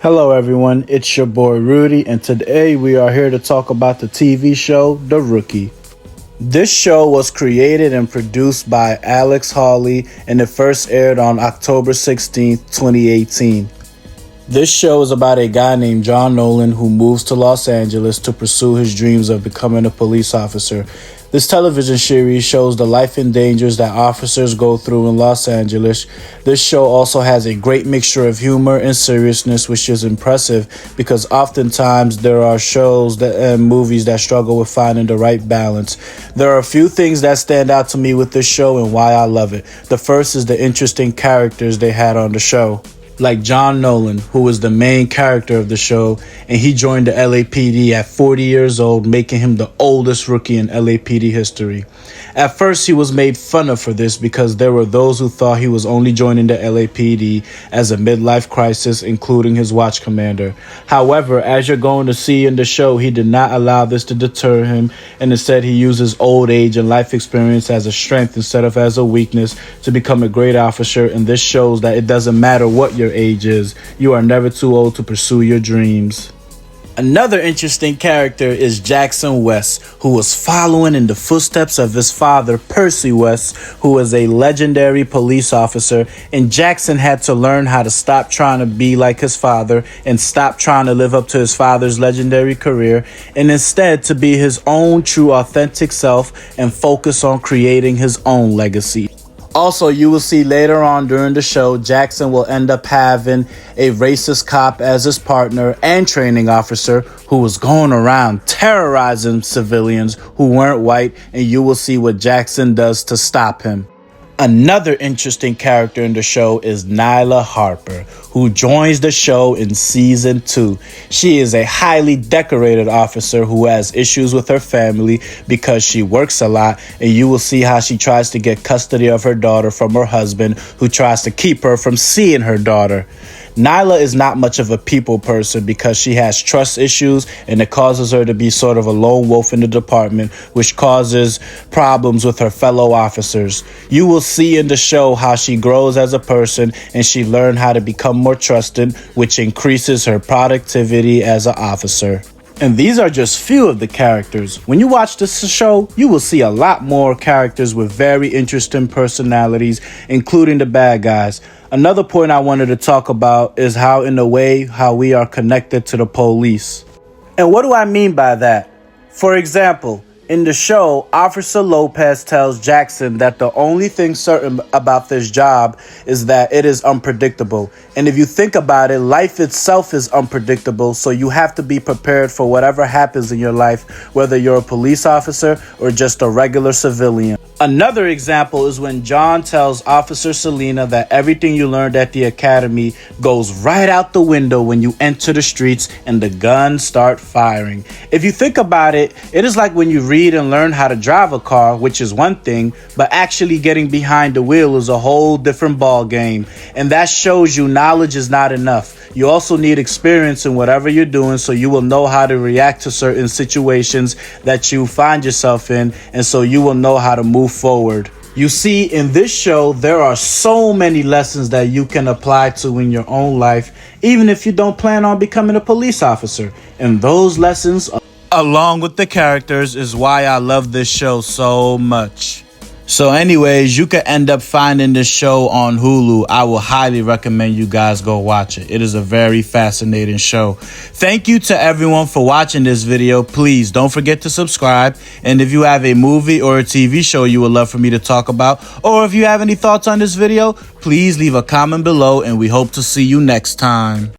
Hello everyone, it's your boy Rudy, and today we are here to talk about the TV show, The Rookie. This show was created and produced by Alex Hawley, and it first aired on October 16th, 2018. This show is about a guy named John Nolan who moves to Los Angeles to pursue his dreams of becoming a police officer. This television series shows the life and dangers that officers go through in Los Angeles. This show also has a great mixture of humor and seriousness, which is impressive because oftentimes there are shows and movies that struggle with finding the right balance. There are a few things that stand out to me with this show and why I love it. The first is the interesting characters they had on the show, like John Nolan, who was the main character of the show, and he joined the LAPD at 40 years old, making him the oldest rookie in LAPD history. At first, he was made fun of for this because there were those who thought he was only joining the LAPD as a midlife crisis, including his watch commander. However, as you're going to see in the show, he did not allow this to deter him, and instead he uses old age and life experience as a strength instead of as a weakness to become a great officer, and this shows that it doesn't matter what your age is, you are never too old to pursue your dreams. Another interesting character is Jackson West, who was following in the footsteps of his father, Percy West, who was a legendary police officer, and Jackson had to learn how to stop trying to be like his father and stop trying to live up to his father's legendary career, and instead to be his own true authentic self and focus on creating his own legacy. Also, you will see later on during the show, Jackson will end up having a racist cop as his partner and training officer who was going around terrorizing civilians who weren't white, and you will see what Jackson does to stop him. Another interesting character in the show is Nyla Harper, who joins the show in season 2. She is a highly decorated officer who has issues with her family because she works a lot, and you will see how she tries to get custody of her daughter from her husband, who tries to keep her from seeing her daughter. Nyla is not much of a people person because she has trust issues, and it causes her to be sort of a lone wolf in the department, which causes problems with her fellow officers. You will see in the show how she grows as a person and she learned how to become more trusted, which increases her productivity as an officer. And these are just few of the characters. When you watch this show, you will see a lot more characters with very interesting personalities, including the bad guys. Another point I wanted to talk about is how we are connected to the police. And what do I mean by that? For example, in the show, Officer Lopez tells Jackson that the only thing certain about this job is that it is unpredictable. And if you think about it, life itself is unpredictable, so you have to be prepared for whatever happens in your life, whether you're a police officer or just a regular civilian. Another example is when John tells Officer Selena that everything you learned at the academy goes right out the window when you enter the streets and the guns start firing. If you think about it, it is like when you read and learn how to drive a car, which is one thing, but actually getting behind the wheel is a whole different ball game. And that shows you knowledge is not enough. You also need experience in whatever you're doing, so you will know how to react to certain situations that you find yourself in, and so you will know how to move forward. You see, in this show, there are so many lessons that you can apply to in your own life, even if you don't plan on becoming a police officer. And those lessons, along with the characters, is why I love this show so much. So anyways, you can end up finding this show on Hulu. I will highly recommend you guys go watch it. It is a very fascinating show. Thank you to everyone for watching this video. Please don't forget to subscribe. And if you have a movie or a TV show you would love for me to talk about, or if you have any thoughts on this video, please leave a comment below, and we hope to see you next time.